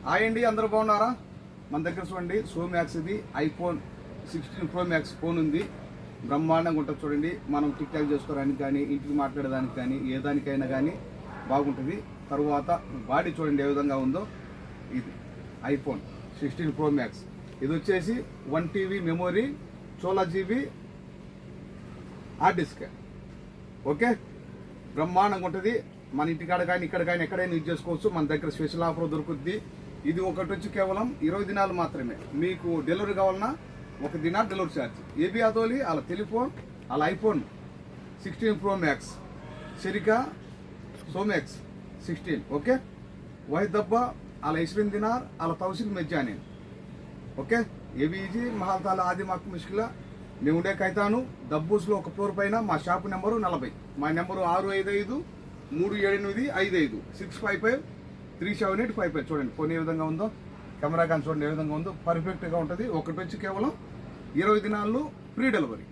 Hi అండి, అందరూ బాగున్నారా? మన దగ్గర చూడండి సోమ్యాక్స్ ఇది iPhone 16 Pro Max ఫోన్ ఉంది. బ్రహ్మాండంగా ఉంటుంది చూడండి. మనం టిక్ టాక్ చేసుకోవడానికి కానీ, ఇంటికి మాట్లాడడానికి కానీ, ఏ దానికైనా కానీ బాగుంటుంది. తర్వాత బాడీ చూడండి ఏ విధంగా ఉందో. ఇది iPhone 16 Pro Max. ఇది వచ్చేసి 1 TB memory, 16 GB hard disk. Okay, బ్రహ్మాండంగా ఉంటుంది. మన ఇంటికాడ కానీ ఇక్కడ కానీ ఎక్కడైనా యూజ్ చేసుకోవచ్చు. మన దగ్గర స్పెషల్ ఆఫర్ దొరుకుద్ది. ఇది ఒకటి వచ్చి కేవలం 20 దినాలు మాత్రమే. మీకు డెలివరీ కావాలన్నా 1 దినాలు డెలివరీ ఛార్జ్. ఏబీ అదోలి వాళ్ళ టెలిఫోన్, వాళ్ళ iPhone 16 Pro Max షరికా సోమ్యాక్స్ 16. ఓకే, वही दब्बा अला 20 दिनार अला 1000 मज्जाने. ఓకే, ఏబీ ఈజీ మహాల్తాల ఆది మాకు ముష్కిలా. నేను ఉండే కైతాను దబ్బూస్లో ఒక ఫ్లోర్ పైన. మా షాప్ నెంబరు 40. మా నెంబరు 655-378-555 చూడండి. ఫోన్ ఏ విధంగా ఉందో, కెమెరా కానీ చూడండి ఏ విధంగా ఉందో. పర్ఫెక్ట్గా ఉంటుంది. ఒకటి వచ్చి కేవలం 20 దినాల్లో ఫ్రీ డెలివరీ.